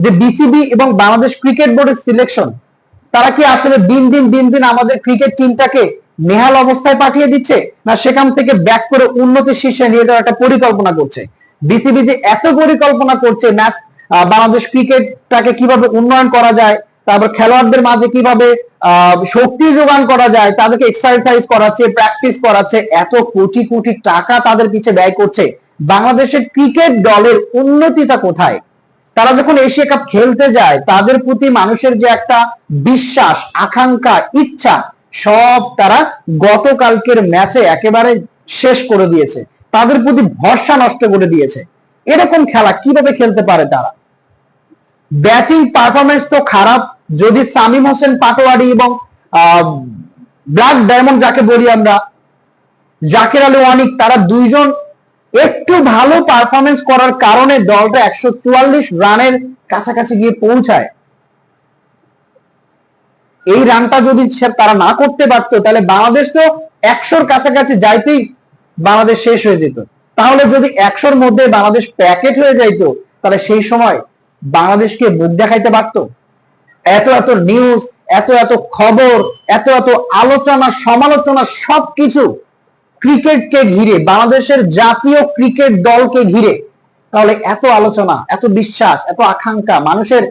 যে বিসিবি এবং বাংলাদেশ ক্রিকেট বোর্ডের সিলেকশন, তারা কি আসলে দিন দিন আমাদের ক্রিকেট টিমটাকে নেহাল অবস্থায় পাঠিয়ে দিচ্ছে, না সেখান থেকে ব্যাক করে উন্নতির শীর্ষে নিয়ে যাওয়ার একটা পরিকল্পনা করছে? বিসিবি যে এত পরিকল্পনা করছে ম্যাচ বাংলাদেশ ক্রিকেটটাকে কিভাবে উন্নয়ন করা যায়, তারপর খেলোয়াড়দের মাঝে কিভাবে শক্তি যোগান করা যায়, তাদেরকে এক্সারসাইজ করাচ্ছে, প্র্যাকটিস করাচ্ছে, এত কোটি কোটি টাকা তাদের পিছে ব্যয় করছে, বাংলাদেশের ক্রিকেট দলের উন্নতিটা কোথায়? তারা যখন এশিয়া কাপ খেলতে যায় তাদের প্রতি মানুষের যে একটা বিশ্বাস, আকাঙ্ক্ষা, ইচ্ছা, সব তারা গতকালকের ম্যাচে একেবারে শেষ করে দিয়েছে, তাদের প্রতি ভরসা নষ্ট করে দিয়েছে। এরকম খেলা কিভাবে খেলতে পারে তারা? ব্যাটিং পারফরমেন্স তো খারাপ। যদি শামীম হোসেন পাটোয়ারি এবং ব্ল্যাক ডায়মন্ড যাকে বলি আমরা, জাকির আলী ওয়ানিক, তারা দুইজন একটু ভালো পারফরমেন্স করার কারণে দলটা 144 রানের কাছাকাছি গিয়ে পৌঁছায়। এই রানটা যদি তারা না করতে পারতো তাহলে বাংলাদেশ তো 100-র কাছাকাছি যাইতেই বাংলাদেশ শেষ হয়ে যেত। তাহলে যদি 100-র মধ্যে বাংলাদেশ প্যাকেট হয়ে যাইতো তাহলে সেই সময় বাংলাদেশকে মুখ দেখাইতে পারতো? এত নিউজ, এত খবর, এত আলোচনা সমালোচনা সবকিছু ক্রিকেটকে ঘিরে, বাংলাদেশের জাতীয় ক্রিকেট দলকে ঘিরে, তাহলে এত আলোচনা, এত বিশ্বাস, এত আকাঙ্ক্ষা, মানুষের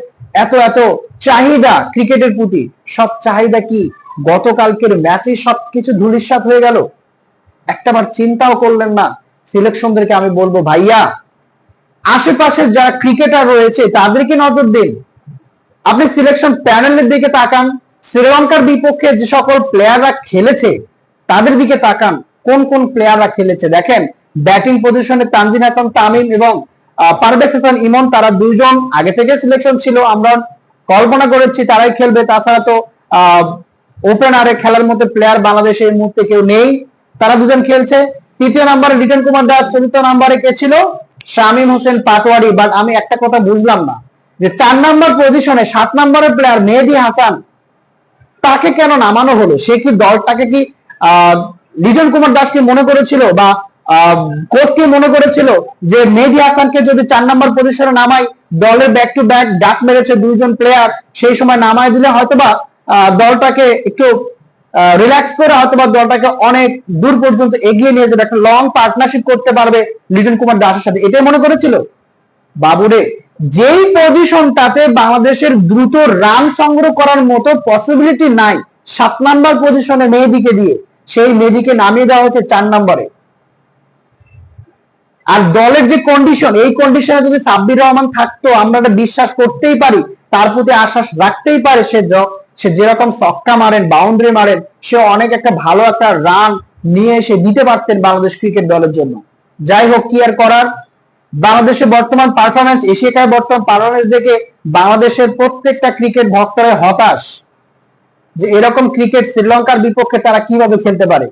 এত চাহিদা ক্রিকেটের প্রতি, সব চাহিদা কি গতকালকের ম্যাচে সবকিছু ধূলিসাৎ হয়ে গেল? একটাবার চিন্তাও করলেন না? সিলেকশনদেরকে আমি বলবো, ভাইয়া আশেপাশে যারা ক্রিকেটার রয়েছে তাদেরকে নজর দিন। আপনি সিলেকশন প্যানেলের দিকে তাকান, শ্রীলঙ্কার বিপক্ষে যে সকল প্লেয়াররা খেলেছে তাদের দিকে তাকান, কোন কোন প্লেয়াররা খেলেছে দেখেন। ব্যাটিং পজিশনে তানজিদ হাসান তামিম এবং পারভেজ হাসান ইমন, তারা দুইজন আগে থেকে সিলেকশন ছিল, আমরা কল্পনা করেছি তারাই খেলবে। তাছাড়া তো ওপেনারে খেলার মতো প্লেয়ার বাংলাদেশে এই মুহূর্তে কেউ নেই, তারা দুজন খেলছে। তৃতীয় নম্বরে লিটন কুমার দাস, চতুর্থ নম্বরে কে ছিল? শামীম হোসেন পাটোয়ারি। বাট আমি একটা কথা বুঝলাম না, যে 4 নম্বর পজিশনে 7 নম্বরের প্লেয়ার মেহেদী হাসান, তাকে কেন নামানো হলো? সে কি দলটাকে কি লিটন কুমার দাসকে মনে করেছিল বা কোচকে মনে করেছিল যে মেহেদী হাসানকে যদি 4 নম্বর পজিশনে নামাই, দলের ব্যাক টু ব্যাক ডাক মেরেছে দুইজন প্লেয়ার, সেই সময় নামাই দিলে হয়তোবা দলটাকে একটু রিল্যাক্স করে হয়তোবা দলটাকে অনেক দূর পর্যন্ত এগিয়ে নিয়ে যাবে, একটা লং পার্টনারশিপ করতে পারবে লিটন কুমার দাসের সাথে, এটাই মনে করেছিল? বাবুরে, যেই পজিশনটাতে বাংলাদেশের দ্রুত রান সংগ্রহ করার মতো পসিবিলিটি নাই, 7 নম্বর পজিশনে মেহেদীকে দিয়ে, সেই মেহেদীকে নামিয়ে দেওয়া হচ্ছে 4 নম্বরে। আর দলের যে কন্ডিশন, এই কন্ডিশনে যদি সাব্বির রহমান থাকতো, আমরা বিশ্বাস করতেই পারি, তার প্রতি আশ্বাস রাখতেই পারে, সে যেরকম ছক্কা মারেন, বাউন্ডারি মারেন, সে অনেক একটা ভালো একটা রান নিয়ে এসে দিতে পারতেন বাংলাদেশ ক্রিকেট দলের জন্য। যাই হোক, কি আর করার, বাংলাদেশের বর্তমান পারফরমেন্স, এশিয়া কাপের বর্তমান পারফরমেন্স দেখে বাংলাদেশের প্রত্যেকটা ক্রিকেট ভক্তরা হতাশ, যে এরকম ক্রিকেট শ্রীলঙ্কার বিপক্ষে তারা কিভাবে খেলতে পারে,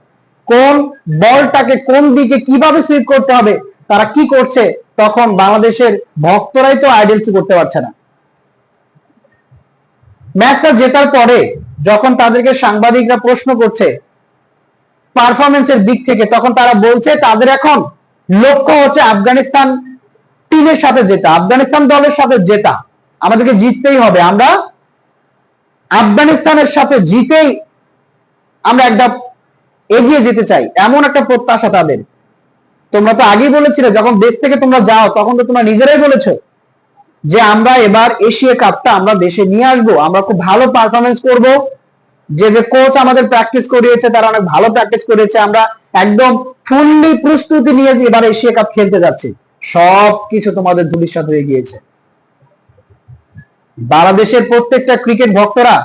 কোন বলটাকে কোন দিকে কিভাবে সুইপ করতে হবে, তারা কি করছে, তখন বাংলাদেশের ভক্তরাই তো আইডেন্সি করতে পারছে না। ম্যাচটা জেতার পরে যখন তাদেরকে সাংবাদিকরা প্রশ্ন করছে পারফরমেন্সের দিক থেকে, তখন তারা বলছে তাদের এখন লক্ষ্য হচ্ছে আফগানিস্তান টিমের সাথে জেতা, আফগানিস্তান দলের সাথে জেতা, আমাদেরকে জিততেই হবে, আমরা আফগানিস্তানের সাথে জিতেই আমরা একদম এগিয়ে যেতে চাই, এমন একটা প্রত্যাশা তাদের। তোমরা তো আগেই বলেছিলে, যখন দেশ থেকে তোমরা যাও তখন তো তোমরা নিজেরাই বলেছো যে আমরা এবার এশিয়া কাপটা আমরা দেশে নিয়ে আসবো, আমরা খুব ভালো পারফরমেন্স করব, যে কোচ আমাদের প্র্যাকটিস করিয়েছে তারা অনেক ভালো প্র্যাকটিস করেছে, আমরা একদম ফুললি প্রস্তুতি নিয়ে এবার এশিয়া কাপ খেলতে যাচ্ছি। সবকিছু তোমাদের ধূলিসাৎ হয়ে গিয়েছে। বাংলাদেশের প্রত্যেকটা ক্রিকেট ভক্তরা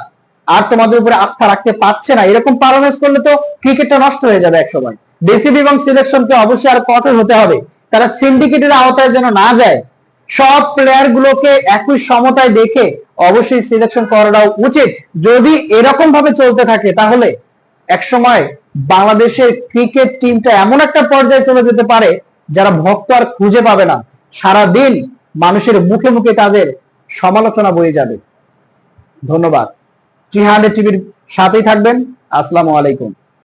আর তোমাদের উপরে আস্থা রাখতে পারছে না। এরকম পারফরমেন্স করলে তো ক্রিকেটটা নষ্ট হয়ে যাবে একসময়। বিসিবি এবং সিলেকশনকে অবশ্যই আর কঠোর হতে হবে, তারা সিন্ডিকেটের আওতায় যেন না যায়, সব প্লেয়ার গুলোকে একই সমতায় দেখে অবশ্যই সিলেকশন করাটা উচিত। যদি এরকম ভাবে চলতে থাকে তাহলে একসময় বাংলাদেশের ক্রিকেট টিমটা এমন একটা পর্যায়ে চলে যেতে পারে যারা ভক্ত আর খুঁজে পাবে না, সারাদিন মানুষের মুখে মুখে তাদের সমালোচনা বয়ে যাবে। ধন্যবাদ। 300 টিভির সাথেই থাকবেন। আসসালামু আলাইকুম।